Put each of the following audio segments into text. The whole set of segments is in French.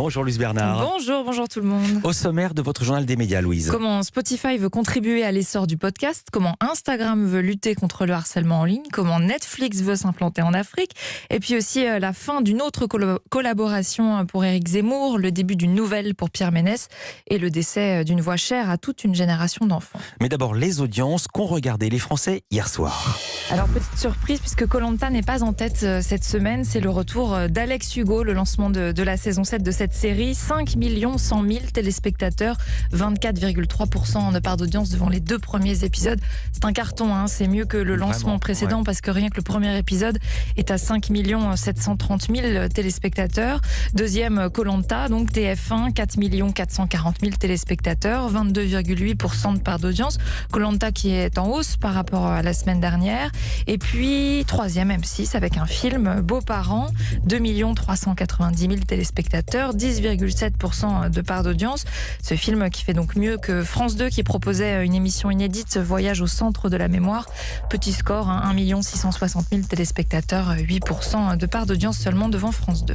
Bonjour Louise Bernard. Bonjour tout le monde. Au sommaire de votre journal des médias, Louise. Comment Spotify veut contribuer à l'essor du podcast, comment Instagram veut lutter contre le harcèlement en ligne, comment Netflix veut s'implanter en Afrique, et puis aussi la fin d'une autre collaboration pour Éric Zemmour, le début d'une nouvelle pour Pierre Ménès et le décès d'une voix chère à toute une génération d'enfants. Mais d'abord, les audiences qu'ont regardé les Français hier soir. Alors, petite surprise, puisque Koh-Lanta n'est pas en tête cette semaine, c'est le retour d'Alex Hugo, le lancement de la saison 7 de cette série. 5 100 000 téléspectateurs, 24,3% de part d'audience devant les 2 premiers épisodes. C'est un carton, hein, c'est mieux que le lancement précédent, parce que rien que le premier épisode est à 5 730 000 téléspectateurs. Deuxième, Koh-Lanta, donc TF1, 4 440 000 téléspectateurs, 22,8% de part d'audience. Koh-Lanta qui est en hausse par rapport à la semaine dernière. Et puis, troisième, M6, avec un film, Beaux-parents, 2 390 000 téléspectateurs, 10,7% de part d'audience. Ce film qui fait donc mieux que France 2 qui proposait une émission inédite, Voyage au centre de la mémoire. Petit score, 1 660 000 téléspectateurs, 8% de part d'audience seulement devant France 2.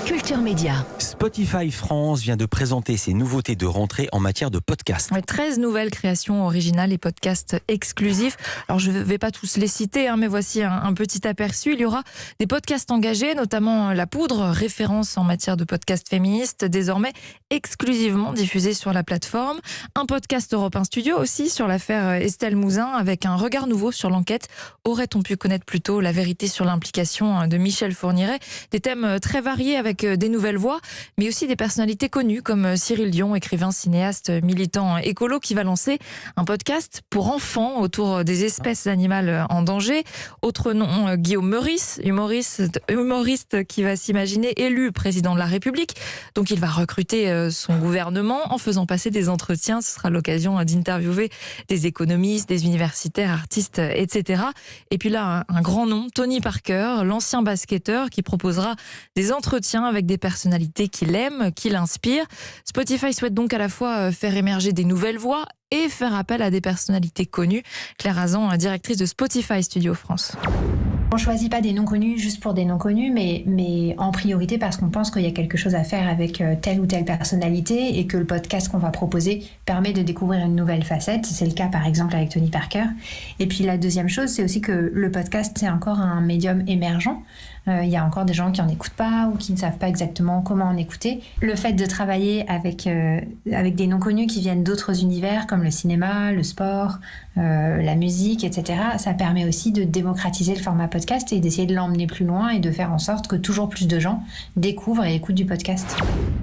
Culture Média. Spotify France vient de présenter ses nouveautés de rentrée en matière de podcast. 13 nouvelles créations originales et podcasts exclusifs. Alors je ne vais pas tous les citer, mais voici un petit aperçu. Il y aura des podcasts engagés, notamment La Poudre, référence en matière de podcasts féministes, désormais exclusivement diffusé sur la plateforme. Un podcast Europe 1 Studio aussi sur l'affaire Estelle Mouzin, avec un regard nouveau sur l'enquête. Aurait-on pu connaître plus tôt la vérité sur l'implication de Michel Fourniret? Des thèmes très variés avec des nouvelles voix, mais aussi des personnalités connues comme Cyril Dion, écrivain, cinéaste, militant écolo, qui va lancer un podcast pour enfants autour des espèces animales en danger. Autre nom, Guillaume Meurice, humoriste qui va s'imaginer élu président de la République. Donc il va recruter son gouvernement en faisant passer des entretiens. Ce sera l'occasion d'interviewer des économistes, des universitaires, artistes, etc. Et puis là, un grand nom, Tony Parker, l'ancien basketteur, qui proposera des entretiens avec des personnalités qu'il aime, qui l'inspirent. Spotify souhaite donc à la fois faire émerger des nouvelles voix et faire appel à des personnalités connues. Claire Azan, directrice de Spotify Studio France. On ne choisit pas des noms connus juste pour des noms connus, mais en priorité parce qu'on pense qu'il y a quelque chose à faire avec telle ou telle personnalité et que le podcast qu'on va proposer permet de découvrir une nouvelle facette. C'est le cas par exemple avec Tony Parker. Et puis la deuxième chose, c'est aussi que le podcast, c'est encore un médium émergent. Il y a encore des gens qui n'en écoutent pas ou qui ne savent pas exactement comment en écouter. Le fait de travailler avec des noms connus qui viennent d'autres univers comme le cinéma, le sport, la musique, etc., ça permet aussi de démocratiser le format podcast et d'essayer de l'emmener plus loin et de faire en sorte que toujours plus de gens découvrent et écoutent du podcast.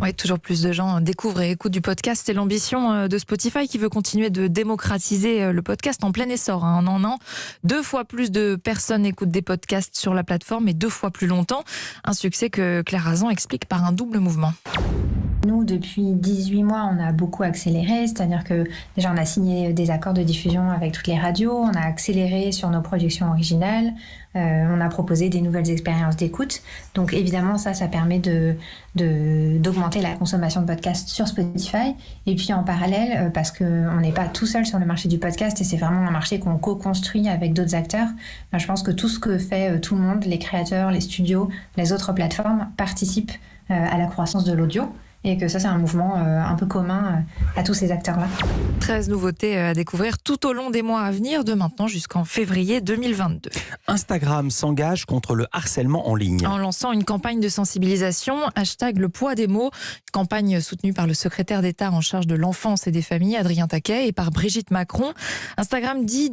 Oui, toujours plus de gens découvrent et écoutent du podcast. C'est l'ambition de Spotify qui veut continuer de démocratiser le podcast en plein essor. En un an, 2 fois plus de personnes écoutent des podcasts sur la plateforme et 2 fois plus longtemps. Un succès que Claire Azan explique par un double mouvement. Nous, depuis 18 mois, on a beaucoup accéléré, c'est-à-dire que déjà on a signé des accords de diffusion avec toutes les radios, on a accéléré sur nos productions originales, on a proposé des nouvelles expériences d'écoute. Donc évidemment, ça permet d'augmenter la consommation de podcasts sur Spotify. Et puis en parallèle, parce qu'on n'est pas tout seul sur le marché du podcast et c'est vraiment un marché qu'on co-construit avec d'autres acteurs, je pense que tout ce que fait tout le monde, les créateurs, les studios, les autres plateformes, participent à la croissance de l'audio. Et que ça, c'est un mouvement un peu commun à tous ces acteurs-là. 13 nouveautés à découvrir tout au long des mois à venir, de maintenant jusqu'en février 2022. Instagram s'engage contre le harcèlement en ligne. En lançant une campagne de sensibilisation, #le poids des mots, campagne soutenue par le secrétaire d'État en charge de l'enfance et des familles, Adrien Taquet, et par Brigitte Macron. Instagram dit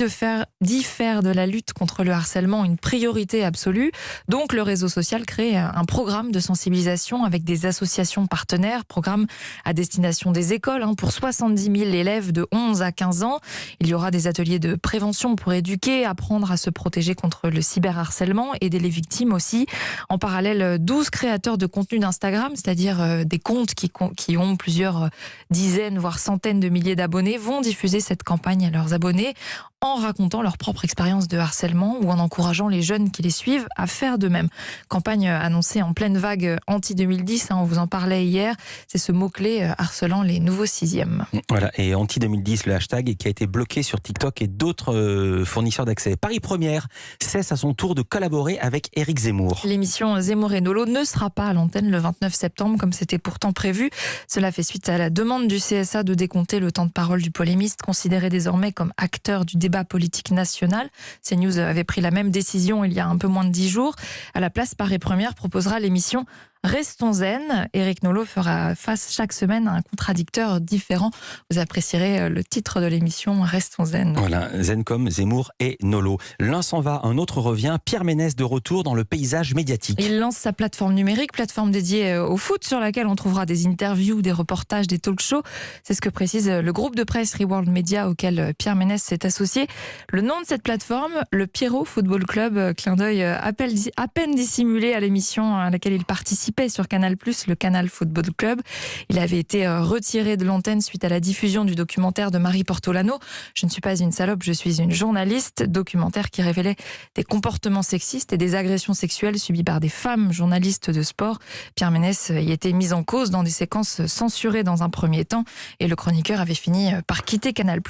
faire de la lutte contre le harcèlement une priorité absolue. Donc le réseau social crée un programme de sensibilisation avec des associations partenaires, programme à destination des écoles pour 70 000 élèves de 11 à 15 ans. Il y aura des ateliers de prévention pour éduquer, apprendre à se protéger contre le cyberharcèlement, aider les victimes aussi. En parallèle, 12 créateurs de contenu d'Instagram, c'est-à-dire des comptes qui ont plusieurs dizaines, voire centaines de milliers d'abonnés, vont diffuser cette campagne à leurs abonnés en racontant leur propre expérience de harcèlement ou en encourageant les jeunes qui les suivent à faire de même. Campagne annoncée en pleine vague anti-2010, on vous en parlait hier. C'est ce mot-clé harcelant les nouveaux sixièmes. Voilà, et anti-2010, le hashtag qui a été bloqué sur TikTok et d'autres fournisseurs d'accès. Paris Première cesse à son tour de collaborer avec Éric Zemmour. L'émission Zemmour et Nolo ne sera pas à l'antenne le 29 septembre comme c'était pourtant prévu. Cela fait suite à la demande du CSA de décompter le temps de parole du polémiste, considéré désormais comme acteur du débat politique national. CNews avait pris la même décision il y a un peu moins de 10 jours. À la place, Paris Première proposera l'émission Restons zen. Éric Nolot fera face chaque semaine à un contradicteur différent. Vous apprécierez le titre de l'émission Restons zen. Voilà, zen comme Zemmour et Nolo. L'un s'en va, un autre revient. Pierre Ménès de retour dans le paysage médiatique. Il lance sa plateforme numérique, plateforme dédiée au foot, sur laquelle on trouvera des interviews, des reportages, des talk-shows. C'est ce que précise le groupe de presse Reworld Media auquel Pierre Ménès s'est associé. Le nom de cette plateforme, le Pierrot Football Club, clin d'œil à peine dissimulé à l'émission à laquelle il participe sur Canal+, le Canal Football Club. Il avait été retiré de l'antenne suite à la diffusion du documentaire de Marie Portolano. Je ne suis pas une salope, je suis une journaliste. Documentaire qui révélait des comportements sexistes et des agressions sexuelles subies par des femmes journalistes de sport. Pierre Ménès y était mis en cause dans des séquences censurées dans un premier temps et le chroniqueur avait fini par quitter Canal+.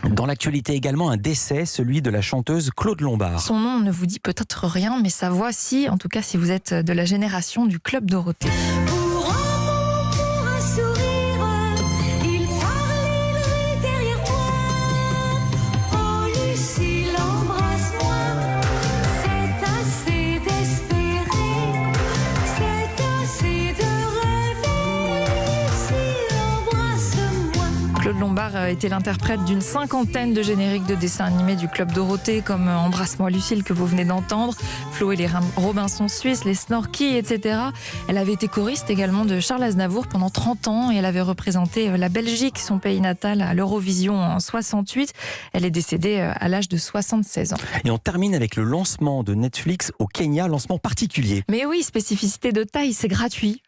Dans l'actualité également, un décès, celui de la chanteuse Claude Lombard. Son nom ne vous dit peut-être rien, mais sa voix si, en tout cas si vous êtes de la génération du Club Dorothée. Pour un sourire, il parlerait derrière toi. Oh Lucie, l'embrasse-moi, c'est assez d'espérer, c'est assez de rêver. Lucie, embrasse-moi. Claude Lombard était l'interprète d'une cinquantaine de génériques de dessins animés du Club Dorothée, comme Embrasse-moi Lucille que vous venez d'entendre, Flo et les Robinson Suisses, les Snorky, etc. Elle avait été choriste également de Charles Aznavour pendant 30 ans et elle avait représenté la Belgique, son pays natal, à l'Eurovision en 68. Elle est décédée à l'âge de 76 ans. Et on termine avec le lancement de Netflix au Kenya, lancement particulier. Mais oui, spécificité de taille, c'est gratuit.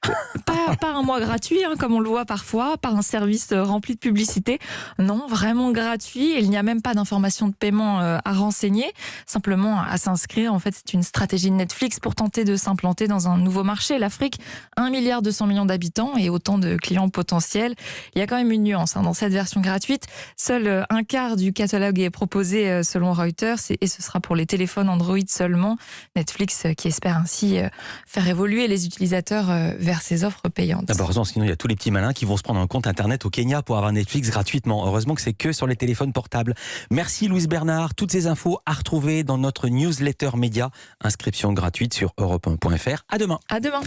Pas un mois gratuit, comme on le voit parfois, par un service rempli de publicité. Non, vraiment gratuit. Il n'y a même pas d'informations de paiement à renseigner, simplement à s'inscrire. En fait, c'est une stratégie de Netflix pour tenter de s'implanter dans un nouveau marché. L'Afrique, 1,2 milliard d'habitants et autant de clients potentiels. Il y a quand même une nuance dans cette version gratuite. Seul un quart du catalogue est proposé selon Reuters et ce sera pour les téléphones Android seulement. Netflix qui espère ainsi faire évoluer les utilisateurs vers ses offres payantes. D'abord, sinon il y a tous les petits malins qui vont se prendre un compte internet au Kenya pour avoir Netflix gratuitement. Heureusement que c'est que sur les téléphones portables. Merci Louise Bernard. Toutes ces infos à retrouver dans notre newsletter média. Inscription gratuite sur europe1.fr. À demain. À demain.